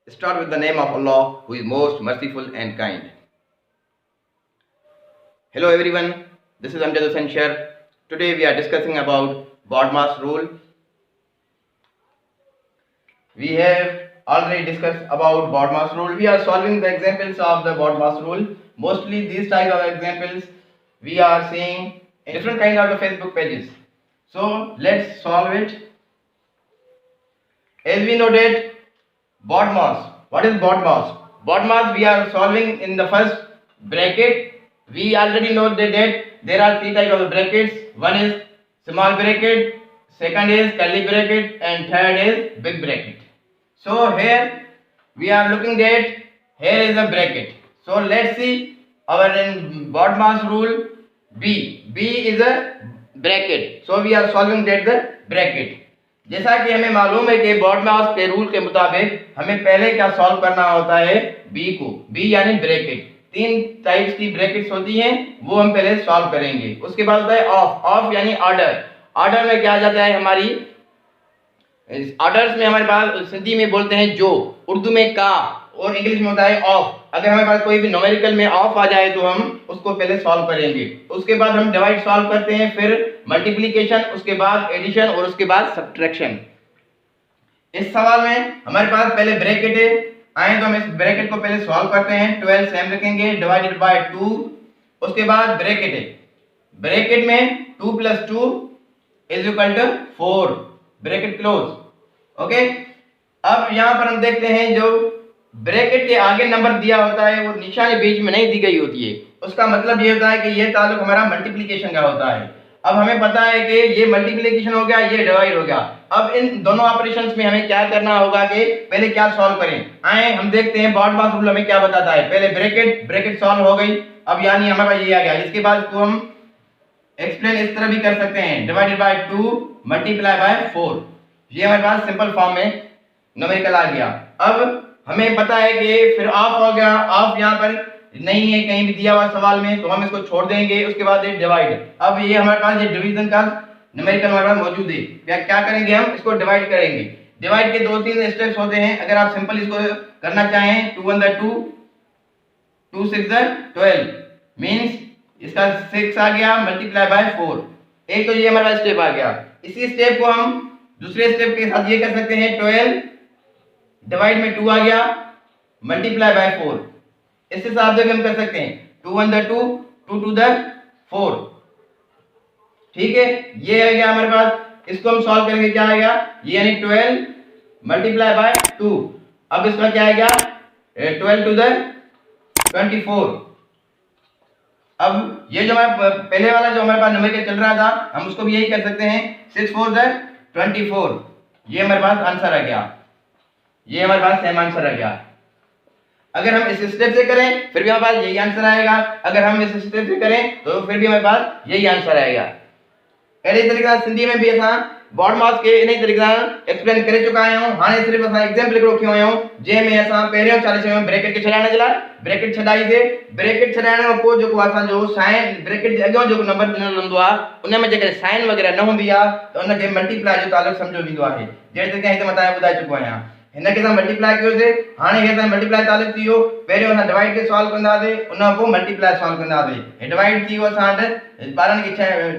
Start with the name of Allah, who is most merciful and kind. Hello everyone, this is Amjad Hussain Sher. Today we are discussing about BODMAS rule. We have already discussed about BODMAS rule. We are solving the examples of the BODMAS rule. Mostly these type of examples we are seeing in different kinds of the Facebook pages. So let's solve it. As we know that BODMAS. What is BODMAS? BODMAS we are solving in the first bracket. We already know that there are three types of brackets. One is small bracket, second is curly bracket, and third is big bracket. So here we are looking at here is a bracket. So let's see our in BODMAS rule B. B is a bracket. So we are solving that the bracket. जैसा कि हमें मालूम है कि BODMAS के rule के मुताबिक हमें पहले क्या सॉल्व करना होता है बी को. बी यानी ब्रैकेट. तीन टाइप्स की ब्रैकेट्स होती हैं, वो हम पहले सॉल्व करेंगे. उसके बाद होता है ऑफ. ऑफ यानी ऑर्डर. ऑर्डर में क्या आ जाता है हमारी ऑर्डर्स में हमारे पास सिंधी में बोलते हैं जो, उर्दू में का, और इंग्लिश में होता है ऑफ. अगर हमारे पास कोई भी न्यूमेरिकल में ऑफ आ जाए तो हम उसको पहले सॉल्व करेंगे. उसके बाद हम डिवाइड सॉल्व करते हैं, फिर मल्टीप्लिकेशन, उसके बाद एडिशन और उसके बाद सब्ट्रैक्शन. इस सवाल में हमारे पास पहले ब्रैकेट है. आए तो हम इस ब्रैकेट को पहले सॉल्व करते हैं. 12 सेम रखेंगे डिवाइडेड बाय 2. उसके बाद ब्रैकेट है. ब्रैकेट में 2 + 2 = 4. Bracket close. ओके. अब यहां पर हम देखते हैं जो ब्रैकेट के आगे नंबर दिया होता है वो निशानी बीच में नहीं दी गई होती है. उसका मतलब ये होता है कि ये ताल्लुक हमारा मल्टीप्लिकेशन का होता है. अब हमें पता है कि ये मल्टीप्लिकेशन हो गया, ये डिवाइड हो गया. अब इन दोनों ऑपरेशंस में हमें क्या करना होगा कि पहले क्या सॉल्व करें. आए हम देखते हैं BODMAS रूल हमें क्या बताता है. पहले ब्रैकेट सॉल्व हो गई. अब यानी हमारे पास ये आ गया. इसके बाद इसको हम एक्सप्लेन इस तरह भी कर सकते हैं, डिवाइडेड बाय 2 मल्टीप्लाई बाय 4. ये हमारे पास सिंपल फॉर्म में न्यूमेरिकल आ गया. अब हमें पता है कि फिर ऑफ हो गया. ऑफ यहाँ पर नहीं है कहीं भी दिया हुआ सवाल में, तो हम इसको छोड़ देंगे. उसके बाद ये डिवाइड. अब ये हमारे पास ये डिवीजन का न्यूमेरिकल हमारे पास मौजूद है. क्या करेंगे हम इसको डिवाइड करेंगे. डिवाइड के 2-3 स्टेप्स होते हैं. अगर आप सिंपल इसको करना चाहें 2 × 2 2 × 6 = 12 मींस इसका 6 आ गया मल्टीप्लाई बाय 4. एक तो ये हमारा स्टेप आ गया. इसी स्टेप को हम दूसरे स्टेप के साथ ये कर सकते हैं 12 डिवाइड में 2 आ गया मल्टीप्लाई बाय 4. इस हिसाब से हम कर सकते हैं 2 × 2 2 × 4. ठीक है. ये आ गया हमारे पास. इसको हम सॉल्व करेंगे क्या आएगा, ये यानी 12 मल्टीप्लाई बाय 2. अब इसका क्या आएगा 12 × 24. अब ये जो हमारा पहले वाला जो हमारे पास न्यूमेरिकल चल रहा था हम उसको भी यही कर सकते हैं 6 × 4 = 24. ये हमारे पास आंसर आ गया. ये हमारे पास सेम आंसर आ गया. अगर हम इस स्टेप से करें फिर भी हमारे पास यही आंसर आएगा. अगर हम इस स्टेप से करें तो फिर भी हमारे पास यही आंसर आएगा. अहिड़े तरीक़े सिंधी में भी असां BODMAS के इन तरीक़े एक्सप्लेन करे चुका आहियूं. हाणे सिर्फ़ असां एग्जांपल हिकिड़ो खयो आहियूं जंहिंमें असां पहिरियों छा चयूं ब्रैकेट खे छॾाइण जे लाइ ब्रैकेट छॾाईसीं. ब्रैकेट छॾाइण खां पोइ जेको असांजो साइन ब्रैकेट जे अॻियां जेको नंबर ॾिनल हूंदो आहे उन में जेकॾहिं साइन वग़ैरह न हूंदी आहे त उनखे मल्टीप्लाई जो ताल्लुक सम्झो वेंदो आहे. जहिड़े तरीक़े हिते मथां ॿुधाए चुको आहियां. हिनखे असां मल्टीप्लाई कयोसीं. हाणे हे असां मल्टीप्लाई ताल्लुक थी वियो. पहिरियों असां डिवाइड खे सॉल्व कंदा हुआसीं, उन खां पोइ मल्टीप्लाई सॉल्व कंदा हुआसीं. हे डिवाइड थी वियो. असां वटि ॿारनि खे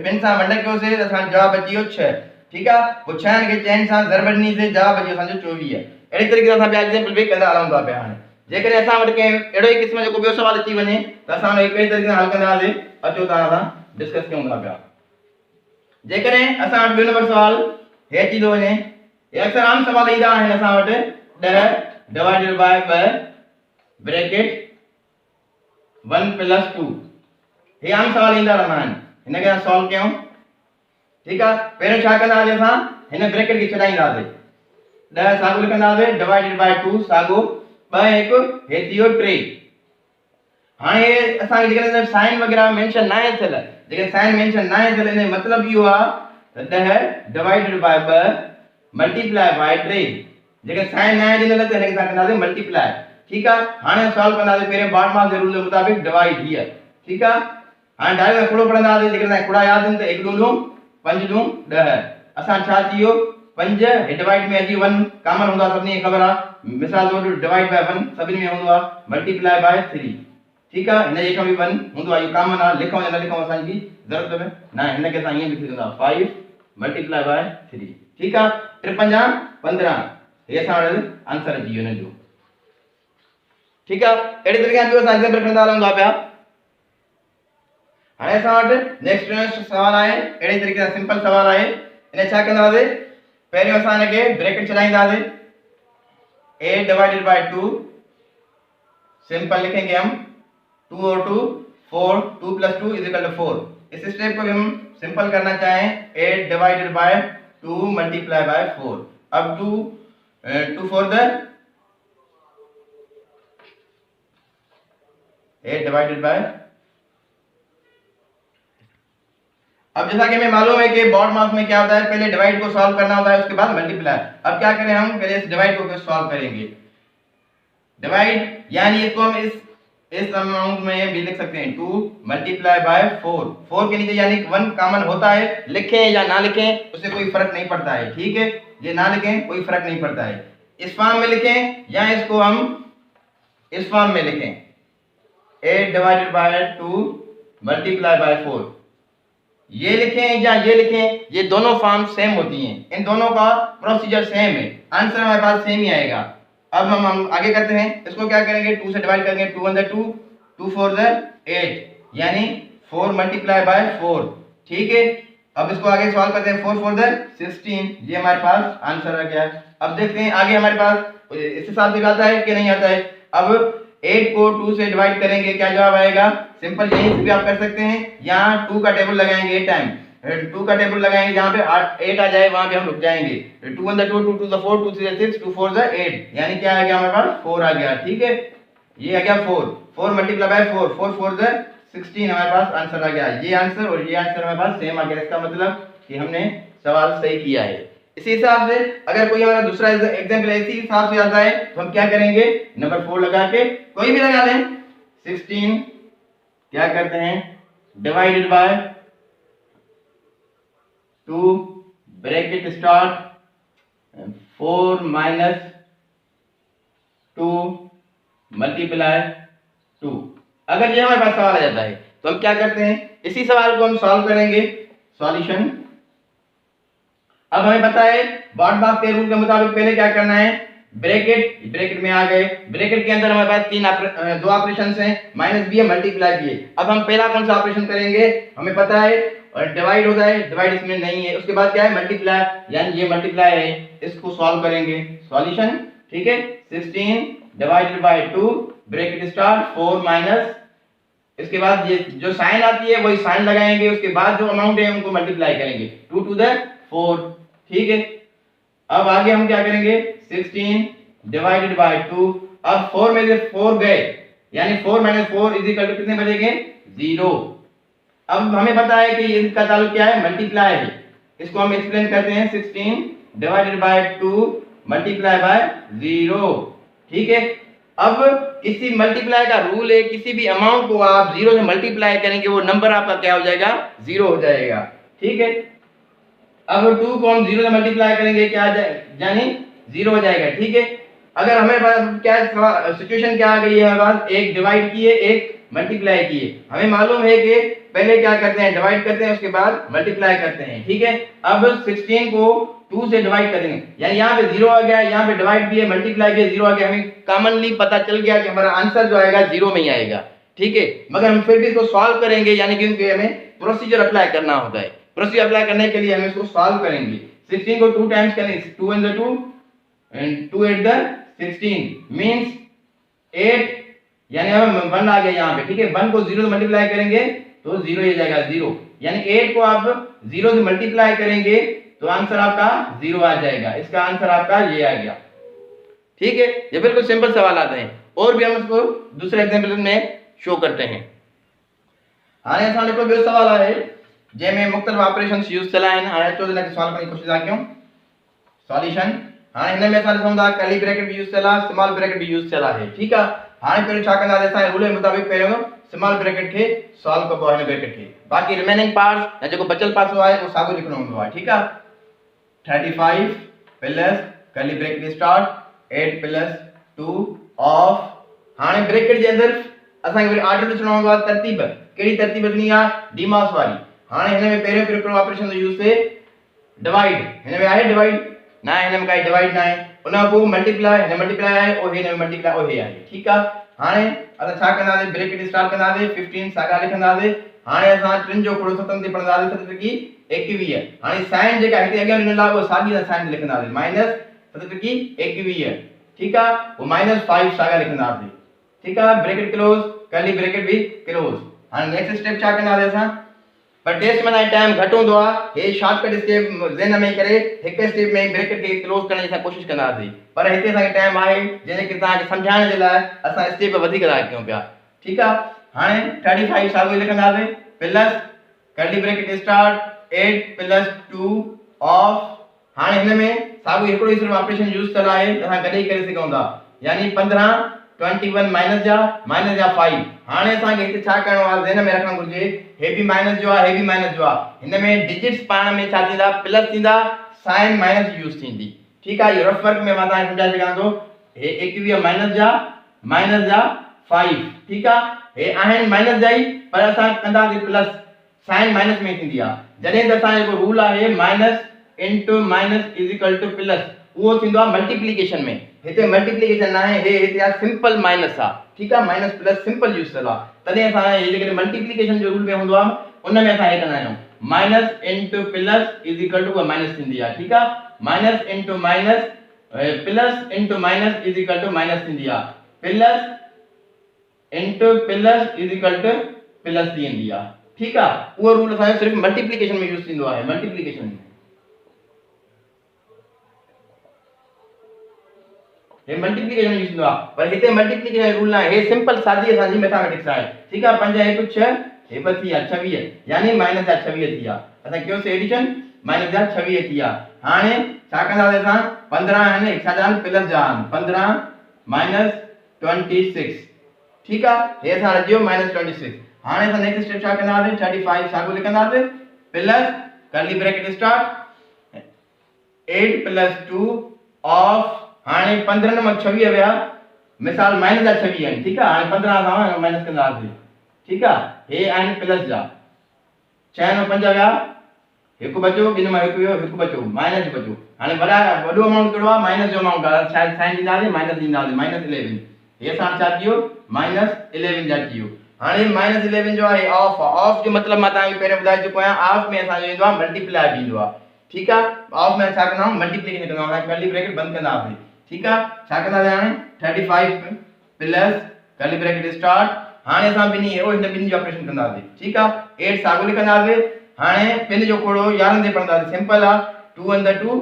2 सां वंड कयोसीं त असांजो जवाबु अची वियो 6. ठीकु आहे. पोइ 6 खे 4 सां ज़रब ॾिनीसीं, जवाबु अची वियो असांजो 24. अहिड़े तरीक़े सां असां ॿिया एग्जाम्पल बि कंदा हलूं था पिया. हाणे जेकॾहिं असां वटि कंहिं अहिड़ो ई क़िस्म जो को ॿियो सुवालु अची वञे त असां हुन खे कहिड़े तरीक़े सां हल कंदा हुआसीं अचो तव्हां सां डिस्कस कयूं था पिया. जेकॾहिं असां वटि ॿियो नंबर सुवालु हे अची थो वञे. हे अक्सर आम सुवाल ईंदा आहिनि असां वटि 10 डिवाइडेड बाय 2 ब्रैकेट 1 + 2. हे आम सुवाल ईंदा रहंदा आहिनि. हिनखे असां सॉल्व कयूं. ठीकु आहे. पहिरियों छा कंदा हुआसीं असां हिन ब्रैकेट खे छॾाईंदा हुआसीं. 10 साॻियो लिखंदा हुआसीं डिवाइडेड बाय 2 साॻियो 2 1 हे थी वियो 3. हाणे असांखे जेकॾहिं साइन वग़ैरह मेंशन न आहे थियल, जेकॾहिं साइन मेंशन न आहे थियल इन जो मतिलबु इहो आहे त 10 डिवाइडेड बाय 2 मल्टीप्लाई बाय 3. जेकॾहिं साइन न आहे ॾिनल त हिनखे असां कंदासीं मल्टीप्लाई. ठीकु आहे. हाणे सॉल्व कंदासीं पहिरियों BODMAS जे रूल जे मुताबिक़ डिवाइड हीअ. ठीकु आहे. हाणे डायरेक्ट खुड़ो पढ़ंदा हुआसीं. जेकॾहिं खुड़ा यादि आहिनि त 1 × 2 5 × 10. असां छा थी वियो पंज डिवाइड में अजी 1 कॉमन हूंदा सभिनी खे ख़बर आहे मिसाल तौर डिवाइड बाय 1 सभिनी में हूंदो आहे मल्टीप्लाई बाय 3 ठीक आहे हिन जे खां बि 1 हूंदो आहे इहो कॉमन आहे लिखूं या न लिखूं असांजी ज़रूरत में न हिन खे असां ईअं लिखी सघंदा 5 मल्टीप्लाई बाय 3 ठीक आहे 3 पंजा 15 ये असां वटि आंसर अची वियो हिन जो ठीक आहे अहिड़े तरीक़े सां ॿियो असां एग्जाम्पल खणंदा हलूं था पिया हाणे असां वटि नेक्स्ट सवाल आहे अहिड़े तरीक़े सां सिंपल सवाल आहे इन छा कंदासीं पहिरियों असां हिन खे ब्रैकेट चलाईंदासीं a डिवाइडेड बाय 2 सिंपल लिखेंगे हम 2 और 2 4 2 प्लस 2 इज इक्वल टू 4 इस स्टेप को भी हम सिंपल करना चाहें 8 डिवाइडेड बाय 2 मल्टीप्लाई बाय 4 अब 2 4 द 8 डिवाइडेड बाय अब जैसा कि हमें मालूम है कि बोर्ड मास में क्या होता है पहले डिवाइड को सॉल्व करना होता है उसके बाद मल्टीप्लाई अब क्या करें हम पहले इस डिवाइड को सॉल्व करेंगे डिवाइड यानी इसको हम इस अमाउंट में भी लिख सकते हैं 2 मल्टीप्लाई बाय 4 के नीचे यानी 1 कॉमन होता है लिखें या ना लिखें उससे कोई फर्क नहीं पड़ता है ठीक है ये ना लिखें कोई फर्क नहीं पड़ता है इस फॉर्म में लिखें या इसको हम इस फॉर्म में लिखें 8 डिवाइडेड बाय 2 मल्टीप्लाई बाय 4 ये लिखें या ये लिखें ये दोनों फॉर्म सेम होती हैं इन दोनों का प्रोसीजर सेम है आंसर हमारे पास सेम ही आएगा अब हम आगे करते हैं इसको क्या करेंगे 2 से डिवाइड करेंगे 2 1 2 2 4 8 यानी 4 मल्टीप्लाई बाय 4 ठीक है अब इसको आगे सॉल्व करते हैं 4 4 16 ये हमारे पास आंसर आ गया अब देखते हैं आगे हमारे पास इस हिसाब से आता है कि नहीं आता है अब 8 को 2 से डिवाइड करेंगे क्या जवाब आएगा सिंपल यहीं से भी आप कर सकते हैं यहाँ 2 का टेबल लगाएंगे 8 टाइम 2 का टेबल लगाएंगे जहाँ पे 8 आ जाए वहां पे हम रुक जाएंगे 2 1 2 2 2 4 2 3 6 2 4 8 यानी क्या आ गया हमारे पास 4 आ गया ठीक है ये आ गया 4 मल्टीप्लाई बाय 4 4 4 16 हमारे पास आंसर आ गया ये आंसर और ये आंसर हमारे पास सेम आ गया इसका मतलब कि हमने सवाल सही किया है इसी हिसाब से अगर कोई हमारा दूसरा एग्जांपल इसी हिसाब से आता है तो हम क्या करेंगे नंबर 4 लगा के कोई भी लगा लें 16 क्या करते हैं divided by 2 bracket start 4 minus 2 multiply 2 अगर ये हमारे पास सवाल आ जाता है तो हम क्या करते हैं इसी सवाल को हम सॉल्व करेंगे सॉल्यूशन अब हमें पता है बॉड मास के रूल के मुताबिक पहले क्या करना है ब्रैकेट में आ गए ब्रैकेट के अंदर हमारे पास दो ऑपरेशंस हैं माइनस भी है मल्टीप्लाई भी है अब हम पहला कौन सा ऑपरेशन करेंगे हमें पता है और डिवाइड होता है डिवाइड इसमें नहीं है उसके बाद क्या है मल्टीप्लाई यानी ये मल्टीप्लाई है इसको सॉल्व करेंगे सॉल्यूशन ठीक है 16 divided by 2 bracket start 4 minus इसके बाद ये जो साइन आती है वही साइन लगाएंगे उसके बाद जो अमाउंट है उनको मल्टीप्लाई करेंगे 2 टू द 4 ठीक है अब आगे हम क्या करेंगे 16 डिवाइडेड बाय 2 अब 4 में से 4 गए यानी 4 माइनस 4 इज इक्वल टू कितने बचेंगे 0 अब हमें पता है कि इसका ताल्लुक क्या है मल्टीप्लाई है इसको हम एक्सप्लेन करते हैं 16 डिवाइडेड बाय 2 मल्टीप्लाई बाय 0 ठीक है अब किसी मल्टीप्लाई का रूल है किसी भी अमाउंट को आप 0 से मल्टीप्लाई करेंगे वो नंबर आपका क्या हो जाएगा 0 हो जाएगा ठीक है अब 2 को हम 0 से मल्टीप्लाई करेंगे क्या यानी 0 हो जाएगा ठीक है अगर हमें पास क्या सिचुएशन क्या आ गई है हमारे पास एक डिवाइड किए एक मल्टीप्लाई किए हमें मालूम है कि पहले क्या करते हैं डिवाइड करते हैं उसके बाद मल्टीप्लाई करते हैं ठीक है अब 16 को 2 से डिवाइड करेंगे यानी यहाँ पे 0 आ गया यहाँ पे डिवाइड भी है मल्टीप्लाई भी है 0 आ गया हमें कॉमनली पता चल गया कि हमारा आंसर जो आएगा 0 में ही आएगा ठीक है मगर हम फिर भी इसको सॉल्व करेंगे यानी क्योंकि हमें प्रोसीजर अप्लाई करना होता है प्रोसीजर अप्लाई करने के लिए हम इसको सॉल्व करेंगे 16 को 2 टाइम्स करेंगे 2 and 2 and 2 8 the 16 means 8 यानी हमें 1 आ गया यहाँ पे ठीक है 1 को 0 से मल्टीप्लाई करेंगे तो 0 ही जाएगा 0 यानी 8 को आप 0 से मल्टीप्लाई करेंगे तो आंसर आपका 0 आ जाएगा इसका आंसर आपका ये आ गया ठीक है ये बिल्कुल सिंपल सवाल आते हैं और भी हम इसको दूसरे एग्जांपल में शो करते हैं हाणे असां जेको ॿियो सवाल आहे जंहिंमें मुख़्तलिफ़ ऑपरेशंस यूज़ थियल आहिनि हाणे अचो हिन खे सॉल्व करण जी कोशिशि था कयूं सॉल्यूशन हाणे हिन में असां ॾिसूं था कर्ली ब्रैकेट भी यूज़ थियल आहे स्मॉल ब्रैकेट भी यूज़ थियल आहे ठीकु आहे हाणे पहिरियों छा कंदासीं असां रूल जे मुताबिक़ पहिरियों स्मॉल ब्रैकेट खे सॉल्व कबो आहे हिन ब्रैकेट खे बाक़ी रिमेनिंग पार्ट्स या जेको बचल पासो आहे उहो साॻियो लिखणो हूंदो आहे ठीकु आहे 35 plus curly bracket start 8 plus 2 off. हाणे ब्रैकेट जे अंदर असां खे ऑर्डर लिखणो हूंदो आहे, तरतीब कहिड़ी तरतीब लिखणी आहे, डीमास वारी। हाणे हिन में पहिरियों कहिड़ो ऑपरेशन थो यूज़ थिए, डिवाइड। हिन में आहे डिवाइड ना, हिन में काई डिवाइड ना आहे। उन खां पोइ मल्टीप्लाई, हिन मल्टीप्लाई आहे ओ हिन में मल्टीप्लाई ओ हे आहे। ठीक आहे, हाणे असां छा कंदासीं, ब्रैकेट स्टार्ट कंदासीं 15 साॻा लिखंदासीं। हाणे असां टिनि जो खोड़ो 7 ते पढ़ंदासीं, 7 की 21। हाणे साइन जेका हिते अॻियां ॾिनल आहे उहा साॻी साइन लिखंदासीं, माइनस 7 की 21। ठीक आहे, वो -5 साॻा लिखंदासीं। ठीक आहे, ब्रैकेट क्लोज, कर्ली ब्रैकेट भी क्लोज। हाणे नेक्स्ट स्टेप छा कंदासीं असां, पर टेस्ट में टाइम घटि हूंदो आहे, हे शॉर्टकट स्टेप ज़हन में करे हिक स्टेप में ब्रैकेट खे क्लोज करण जी कोशिश कंदासीं। पर हिते असांखे टाइम आहे जंहिंजे करे तव्हांखे सम्झाइण जे लाइ असां स्टेप वधीक था कयूं पिया। ठीक आहे, हाणे 35 साॻो लिखंदासीं plus curly bracket start 8 plus 2 off. हाणे हिन में साॻो हिकिड़ो ई सिर्फ ऑपरेशन यूज़ कयल आहे, असां कॾहिं करे सघूं था, यानी 15 21 माइनस जा 5। हाणे असांखे हिते छा करणो आहे, ज़हन में रखणु घुर्जे, हे बि माइनस जो आहे, हे बि माइनस जो आहे। हिन में डिजिट्स पाण में छा थींदा, प्लस थींदा, साइन माइनस यूज़ थींदी। ठीक आहे, इहो रफ वर्क में मां तव्हांखे सम्झाए सघां थो। हे 21 माइनस जा 5। ठीक आहे, हे आहिनि माइनस जा ई, पर असां कंदासीं प्लस, साइन माइनस में थींदी आहे। जॾहिं त असां जेको रूल आहे minus into minus is equal to plus, उहो थींदो आहे मल्टीप्लिकेशन में। हिते मल्टीप्लिकेशन ना आहे, हे हिते आहे सिंपल माइनस आहे। ठीक आहे, माइनस प्लस सिंपल यूज़ कयल आहे। तॾहिं असां हे जेके मल्टीप्लिकेशन जो रूल में हूंदो आहे उन में असां हे कंदा आहियूं, minus into plus is equal to minus थींदी आहे। ठीक आहे, minus into minus plus into minus is equal to minus थींदी आहे, plus into plus is equal to plus थींदी आहे। ठीक आहे, उहो रूल असांजो सिर्फ मल्टीप्लिकेशन में यूज़ थींदो आहे, मल्टीप्लिकेशन में। हे मल्टीप्लिकेशन यूज़ थींदो आहे, पर हिते मल्टीप्लिकेशन रूल ना आहे, हे सिंपल सादी असांजी मैथमेटिक्स आहे। ठीक आहे, 5 1 6 हे 26, यानी माइनस जा 26 थी विया। असां कयोसीं एडिशन, माइनस जा 26 थी विया। हाणे छा कंदासीं असां, 15 आहिनि, हिक छा जान प्लस जा 15 माइनस 26। ठीक आहे, हे असां रखियो माइनस 26। हाणे असां नेक्स्ट स्टेप छा कंदासीं, 35 साॻो लिखंदासीं plus curly bracket start 8 plus 2 off. हाणे 15 में 26 विया, मिसाल माइनस जा 26 आहिनि। ठीक आहे, हाणे 15 सां माइनस कंदासीं। ठीक आहे, हे आहिनि प्लस जा, 6 में 5 विया, हिकु बचो, ॿिनि में हिकु वियो, हिकु बचो, माइनस बचो। हाणे वॾो अमाउंट कहिड़ो आहे, माइनस जो अमाउंट आहे, शायदि साइन ॾींदासीं, माइनस ॾींदासीं, -11। हे असां छा कयो, -11 जा कयो। हाणे -11 जो आहे ऑफ। ऑफ जो मतलब मां तव्हांखे पहिरियों ॿुधाए चुको आहियां, ऑफ में असांजो ईंदो आहे मल्टीप्लाई ईंदो आहे। ठीक आहे, ऑफ में छा कंदा आहियूं, मल्टीप्लिकेशन कंदा आहियूं, कर्ली ब्रैकेट बंदि कंदासीं। ठीक आहे, छा कंदासीं हाणे 35 प्लस कर्ली ब्रैकेट स्टार्ट। हाणे असां हिन ॿिन्ही जो ऑपरेशन कंदासीं। ठीक आहे, 8 साॻो लिखंदासीं। हाणे ॿिनि जो खोड़ो 11 ते पढ़ंदासीं, सिंपल आहे, 2 * 2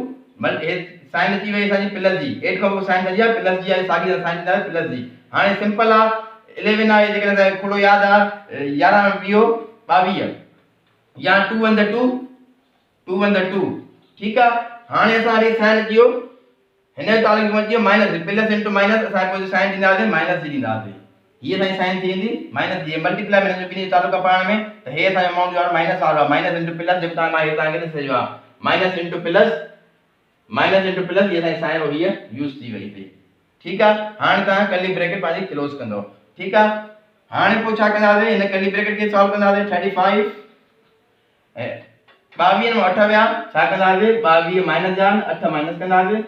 साइन अची वई असांजी प्लस जी, 8 खां पोइ साइन सॼी आहे प्लस जी आहे, साॻी साइन ॾींदासीं प्लस जी। हाणे सिंपल आहे, 11 आहे, जेकॾहिं असांखे खोड़ो यादि आहे, 11 में ॿियो 22, या 2 * 2। ठीक आहे, हाणे असां वरी साइन कयो, हिन जो तारीख़ में अची माइनस, प्लस इनटू माइनस, असां पोइ साइन ॾींदासीं, माइनस जी ॾींदासीं। ये असांजी साइन थी वेंदी माइनस जी, मल्टीप्लाई में जो ॿिन्ही तालुका पढ़ण में, त हे असांजो अमाउंट जो आहे माइनस वारो आहे, माइनस इनटू प्लस, जेको मां हे तव्हांखे लिखी छॾियो आहे, माइनस इनटू प्लस, ये असांजी साइन हो हीअ यूज़ थी वई हिते। ठीक आहे, हाणे तव्हां कर्ली ब्रैकेट पंहिंजी क्लोज कंदो। ठीक आहे, हाणे पोइ छा कंदासीं, हिन कर्ली ब्रैकेट खे सॉल्व कंदासीं। 35 22 में 8 विया, छा कंदासीं, 22 माइनस जा 8 माइनस कंदासीं,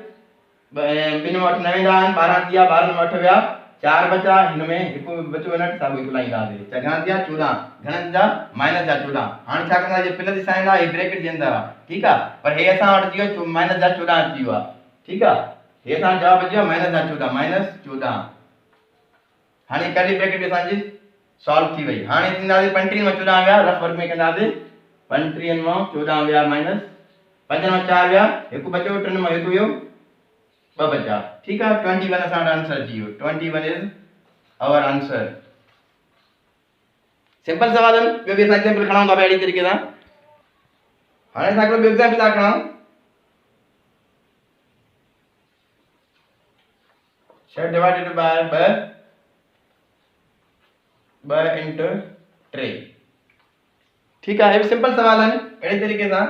2 में 8 9 जा 12 थी विया, 12 में 8 विया, 4 बचा, हिन में हिकु बचो, न साॻो हिकु लाईंदासीं, घणा थी विया 14, घणनि जा माइनस जा 14। हाणे छा कंदासीं, प्लस जी साइन आहे, ब्रैकेट जे अंदरि आहे। ठीक आहे, पर हे असां वटि अची वियो माइनस जा 14 अची वियो आहे। ठीक आहे, हे असां जवाब अची वियो माइनस जा 14। हाणे कर्ली ब्रैकेट असांजी सॉल्व थी वई। हाणे थींदासीं 35 में 14 विया, रफ वर्क में कंदासीं, 35 में 14 विया माइनस, 5 में 4 विया, हिकु बचो, 3 में हिकु वियो, 2 बचा। ठीक है, 21 असां वटि आंसर अची वियो, 21 इज आवर आंसर। सिंपल सवाल है, ॿियो बि असां एग्जांपल खणूं था अहिड़ी तरीक़े सां। हाणे असां हिकिड़ो ॿियो एग्जांपल था खणूं, 6 डिवाइडेड बाय 2 * 3। ठीक है, ये भी सिंपल सवाल है, अहिड़ी तरीक़े सां।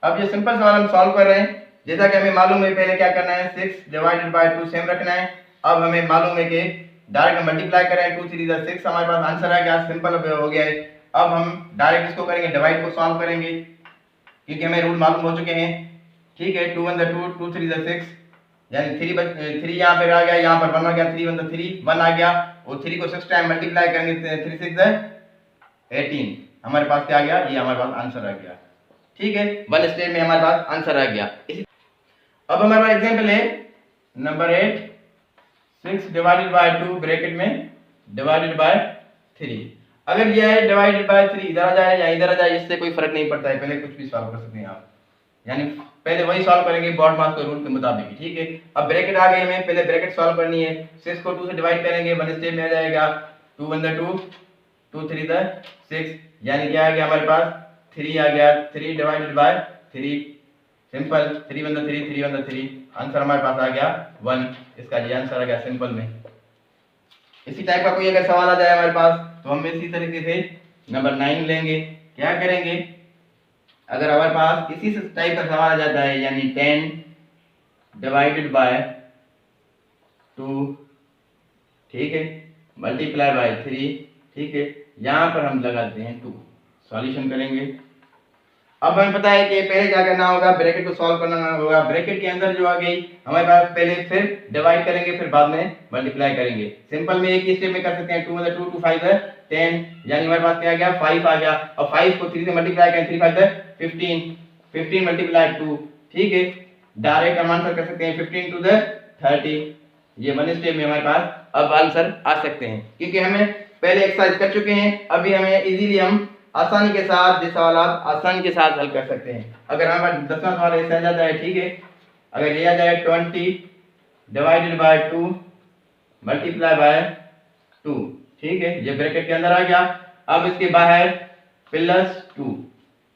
अब ये सिंपल सवाल हम सॉल्व कर रहे हैं। जैसा कि हमें मालूम है पहले क्या करना है, 6 डिवाइडेड बाय 2 सेम रखना है। अब हमें मालूम है कि डायरेक्ट मल्टीप्लाई करें, 2 3 6 हमारे पास आंसर आ गया, सिंपल हो गया है। अब हम डायरेक्ट इसको करेंगे, डिवाइड को सॉल्व करेंगे क्योंकि हमें रूल मालूम हो चुके हैं। ठीक है, 2 1 2 2 3 6 यानी 3 यहाँ पे आ गया, यहाँ पर 1 आ गया, 3 1 3 1 आ गया, और 3 को 6 टाइम मल्टीप्लाई करेंगे, 3 6 18 हमारे पास क्या आ गया, ये हमारे पास आंसर आ गया। ठीक है, 1 स्टेप में हमारे पास आंसर आ गया। अब हमारे पास एग्जांपल है नंबर 8, 6 डिवाइडेड बाय 2 ब्रैकेट में डिवाइडेड बाय 3। अगर यह है डिवाइडेड बाय 3 इधर आ जाए या इधर आ जाए, इससे कोई फर्क नहीं पड़ता है, पहले कुछ भी सॉल्व कर सकते हैं आप, यानी पहले वही सॉल्व करेंगे बॉड मास के रूल के मुताबिक। ठीक है, अब ब्रैकेट आ गई, हमें पहले ब्रैकेट सॉल्व करनी है। 6 को 2 से डिवाइड करेंगे, 1 स्टेप में आ जाएगा, 2 1 2 2 3 6, यानी क्या आ गया हमारे पास 3 आ गया, 3 डिवाइडेड बाय 3, सिंपल 3 1 3 3 1 3, आंसर हमारे पास आ गया 1। इसका ये आंसर आ गया सिंपल में। इसी टाइप का कोई अगर सवाल आ जाए हमारे पास तो हम इसी तरीके से नंबर 9 लेंगे। क्या करेंगे, अगर हमारे पास इसी टाइप का सवाल आ जाता है, यानी 10 डिवाइडेड बाय 2, ठीक है, मल्टीप्लाई बाय 3, ठीक है, यहाँ पर हम लगाते हैं 2, सॉल्यूशन करेंगे। अब हमें पता है कि पहले क्या करना होगा, ब्रैकेट को सॉल्व करना होगा। ब्रैकेट के अंदर जो आ गई हमारे पास, पहले फिर डिवाइड करेंगे, फिर बाद में मल्टीप्लाई करेंगे। सिंपल में एक ही स्टेप में कर सकते हैं, 2 1 2 2 5 है 10, यानी हमारे पास क्या आ गया 5 आ गया। और 5 को 3 से मल्टीप्लाई करें, 3 5 है 15, 15 मल्टीप्लाई 2, ठीक है, डायरेक्ट हम आंसर कर सकते हैं 15 टू द 30। ये 1 स्टेप में हमारे पास अब आंसर आ सकते हैं, क्योंकि हमें पहले एक्सरसाइज कर चुके हैं। अभी हमें इजीली हम आसानी के साथ ये सवाल आसानी के साथ हल कर सकते हैं। अगर हमारा 10वां सवाल ऐसा आ जाता है, ठीक है, अगर ये आ जाए 20 डिवाइडेड बाय 2 मल्टीप्लाई बाय 2, ठीक है, ये ब्रैकेट के अंदर आ गया। अब इसके बाहर +2।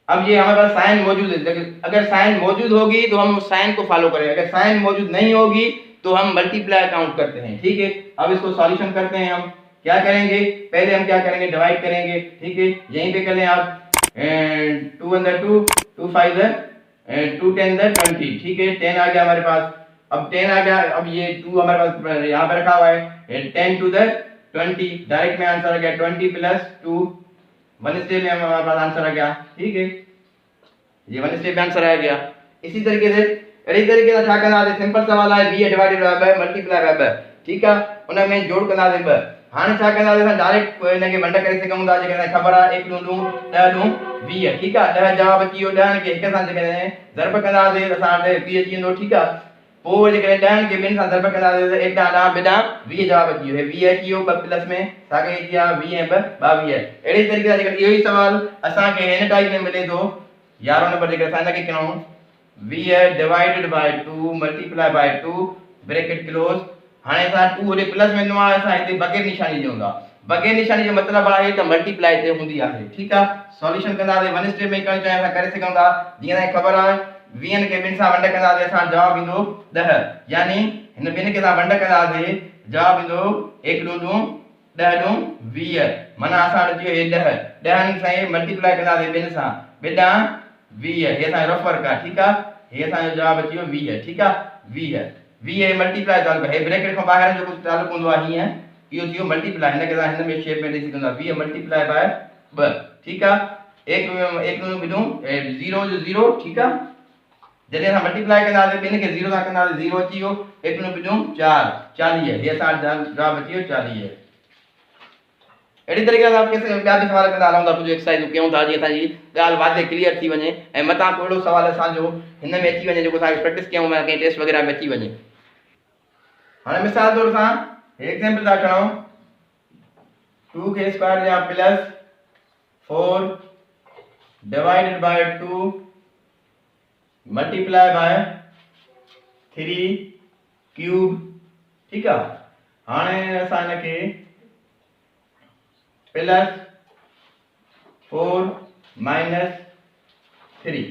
अब ये हमारे पास साइन मौजूद है, अगर साइन मौजूद होगी तो हम उस साइन को फॉलो करेंगे, अगर साइन मौजूद नहीं होगी तो हम मल्टीप्लाई काउंट करते हैं। ठीक है, अब इसको सॉल्यूशन करते हैं। हम क्या करेंगे, पहले हम क्या करेंगे, डिवाइड करेंगे। ठीक है, यहीं पे कर लें आप, 2 1 2 2 5 2 10 20, ठीक है, 10 आ गया हमारे पास। अब 10 आ गया, अब ये 2 हमारे पास यहाँ पे रखा हुआ है, 10 टू द 20, डायरेक्ट में आंसर आ गया 20 + 2, 1 स्टेप में हमारे पास आंसर आ गया। ठीक है, ये 1 स्टेप में आंसर आ गया। इसी तरीके से छा करना दे, सिंपल सवाल है, b divided by multiply by, ठीक है, उन में जोड़ करना दे। हाने छा करना दे, डायरेक्ट कोई ने के बंड करे सघूं था, जे खबर है 1 * 2 10 * 20, ठीक है, 10 जवाब अची वियो, 10 के हिक सां जे ज़रब कंदा दे असां वटि 20 अची वेंदो। ठीक है, पोइ जे 10 के ॿिनि सां ज़रब कंदा दे, 1 ॾांहुं 10 20 जवाब अची वियो, 20 अची वियो, 2 प्लस में साॻे अची विया 20 ऐं 2 22। अहिड़े तरीक़े सां जेकर इहो ई सवाल असांखे हिन टाइप में मिले थो, 11 नंबर जेकर असां हिनखे कयूं 20 divided by 2 multiply by 2 bracket close. हाणे असां 2 होॾे प्लस में ॾिनो आहे, असां हिते बग़ैर निशानी ॾियूं था। बग़ैर निशानी जो मतिलबु आहे त मल्टीप्लाई हिते हूंदी आहे। ठीकु आहे, सॉल्यूशन कंदासीं 1 स्टेप में करणु चाहियूं असां करे सघूं था। जीअं असांखे ख़बर आहे 20 खे ॿिनि सां वंड कंदासीं, असां जवाब ईंदो 10, यानी हिन ॿिनि खे असां वंड कंदासीं, जवाब ईंदो 1 * 2 10 * 20, माना असां वटि अची वियो 10, 10 सां मल्टीप्लाई कंदासीं ॿिनि सां, 2 ॾांहुं 20, हे असांजो रफ वर्क आहे। ठीकु आहे, हे असांजो जवाब अची वियो 20। ठीकु आहे, 20 मल्टीप्लाई तालुक हे ब्रैकेट खां ॿाहिरि जो कुझु तालुक हूंदो आहे, हीअं इहो थियो मल्टीप्लाई, हिन खे असां हिन में शेप में ॾेई सघंदा 20 मल्टीप्लाई बाय 2। ठीकु आहे, 1 * 2 0 जो 0, ठीकु आहे, जॾहिं असां मल्टीप्लाई कंदासीं ॿिनि खे 0 सां कंदासीं 0 अची वियो, 1 * 2 4 40, हे असां जवाब अची वियो 40। अहिड़ी तरीक़े सां आप कैसे ॿिया बि सवाल कंदा हलूं था, कुझु एक्सरसाइज़ कयूं था, जीअं असांजी ॻाल्हि वाज़े क्लियर थी वञे ऐं मथां को अहिड़ो सवाल असांजो हिन में अची वञे जेको असांखे प्रैक्टिस कयूं था, कंहिं टेस्ट वग़ैरह में अची वञे। हाणे मिसाल तौर सां एग्जांपल था खणूं, 2 के स्क्वायर या plus 4 divided by 2 multiply by 3 cube. ठीक है, हाणे असां हिनखे +4 - 3,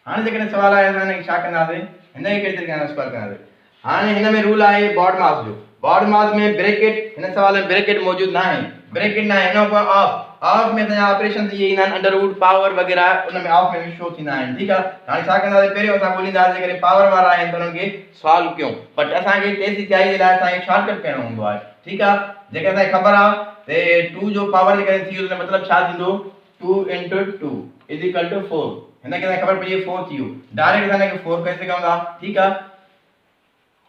हाणे जेकॾहिं सवाल आहे असां हिनखे छा कंदासीं, हिन खे कहिड़े तरीक़े सां स्क्वायर कंदासीं। हाणे हिन में रूल आहे बॉड मास जो, बॉड मास में ब्रैकेट, हिन सवाल में ब्रैकेट मौजूद ना है, ब्रैकेट ना है, हिन ऊपर ऑफ ऑफ में असांजा ऑपरेशन ये ईंदा आहिनि, अंडर रूट पावर वग़ैरह उन में ऑफ में भी शो थींदा आहिनि। ठीकु आहे, हाणे छा कंदासीं, पहिरियों असां ॻोल्हींदासीं जेकॾहिं पावर वारा आहिनि त उन्हनि खे सॉल्व कयूं, बट असांखे तेज़ी थियाई जे लाइ असांखे शॉर्टकट करणो हूंदो आहे। ठीकु आहे, जेके असांखे ख़बर आहे त 2 जो पावर जेकॾहिं थी वियो त मतिलबु छा थींदो, 2 × 2 = 4। हिनखे असांखे ख़बर पई 4 थी वियो, डायरेक्ट असां हिनखे 4 करे सघूं था। ठीकु आहे,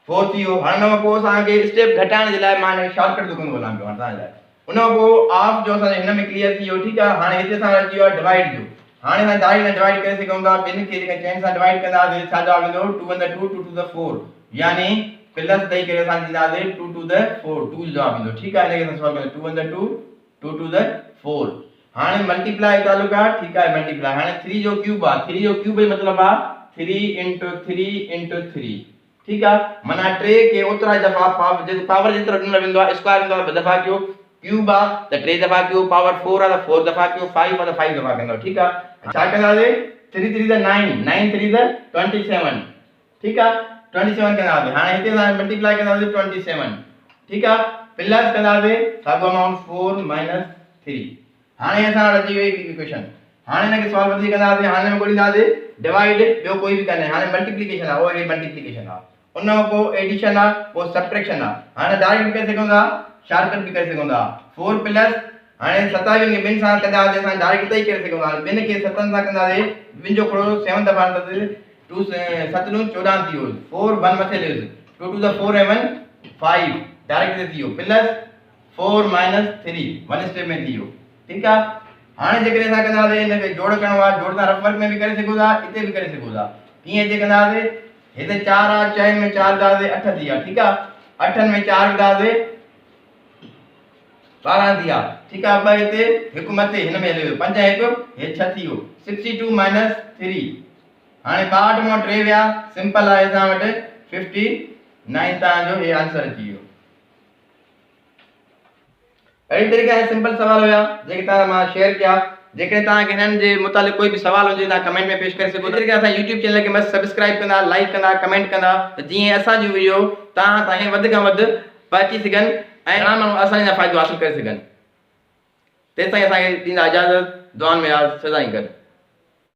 4 थी वियो। हाणे हुन खां पोइ असांखे स्टेप घटाइण जे लाइ मां हिनखे शॉर्टकट दुकान ॻोल्हां पियो असांजे लाइ। उन खां पोइ ऑफ जो असांजे हिन में क्लियर थी वियो। ठीकु आहे, हाणे हिते असां अची वियो आहे डिवाइड जो। हाणे असां डायरेक्ट डिवाइड करे सघूं था, ॿिनि खे जेके चैन सां डिवाइड कंदासीं छा जवाब ईंदो, 2 × 2 2 × 4, यानी प्लस ॾेई करे असां ॾींदासीं 2 × 4, 2 जवाब ईंदो। ठीकु आहे, हिनखे असां सॉल्व कंदासीं 2 × 2 2 × 4। हाणे मल्टीप्लाई तालुक आहे। ठीकु आहे, मल्टीप्लाई हाणे 3 जो क्यूब आहे, 3 जो क्यूब जो मतिलबु आहे 3 × 3 × 3। ठीकु आहे, माना 3 के ओतिरा दफ़ा पावर जेतिरो ॾिनल वेंदो आहे स्क्वायर वेंदो आहे 2 दफ़ा कयो, क्यूब आहे त 3 दफ़ा कयो, पावर 4 आहे त 4 दफ़ा कयो, 5 आहे त 5 दफ़ा कंदो। ठीकु आहे, छा कंदासीं, 3 3 = 9, 9 3 = 27। ठीकु आहे, 27 कंदासीं। हाणे हिते असां मल्टीप्लाई कंदासीं 27। ठीकु आहे, प्लस कंदासीं साॻियो अमाउंट 4 - 3। हाणे असां वटि अची वई इक्वेशन। हाणे हिनखे सॉल्व वधी कंदासीं, हाणे में ॻोल्हींदासीं डिवाइड, ॿियो कोई बि कान्हे। हाणे मल्टीप्लिकेशन आहे, ओवर मल्टीप्लिकेशन आहे, उन खां पोइ एडिशन आहे, पोइ सबट्रैक्शन आहे। हाणे डायरेक्ट करे सघूं था, शॉर्टकट भी करे सघूं था। 4 प्लस हाणे 27 खे ॿिनि सां कंदासीं, असां डायरेक्ट हिते ई करे सघूं था। ॿिनि खे 7 सां कंदासीं, ॿिनि जो खोड़ो 7 दफ़ा कंदासीं, 2 7 × 14 थी वियो, 4 1 मथे लिखि, 2 × 4 = 5, डायरेक्ट थी वियो, प्लस 4 - 3 वन स्टेप में थी वियो। ठीकु आहे, हाणे जेकॾहिं असां कंदासीं हिनखे जोड़ करिणो आहे, जोड़ तव्हां रफ वर्क में बि करे सघो था, हिते बि करे सघो था। कीअं हिते कंदासीं, हिते 4 आहे, 4 में 4 विझासीं 8 थी विया। ठीकु आहे, 8 में 4 विझासीं 12 थी विया। ठीकु आहे, 2 हिते, 1 मथे हिन में हलियो, 5 1 हे 6 थी वियो, 62 - 3। हाणे 62 मां 3 विया, सिंपल आहे असां वटि 59 तव्हांजो हे आंसर अची वियो। अहिड़ी तरीक़े सां सिंपल सवाल हुया जेके तव्हां मां शेयर कया। जेकॾहिं तव्हांखे हिननि जे मुतालिक़ कोई बि सवाल हुजे तव्हां कमेंट में पेश करे सघो। तरीक़े असां यूट्यूब चैनल खे मस्त सब्सक्राइब कंदा, लाइक कंदा, कमेंट कंदा, त जीअं असांजी वीडियो तव्हां ताईं वधि खां वधि पहुची सघनि ऐं घणा माण्हू असांजा फ़ाइदो हासिल करे सघनि। तेसिताईं असांखे ॾींदा इजाज़त, दुआनि में यादि सदाईं गॾु।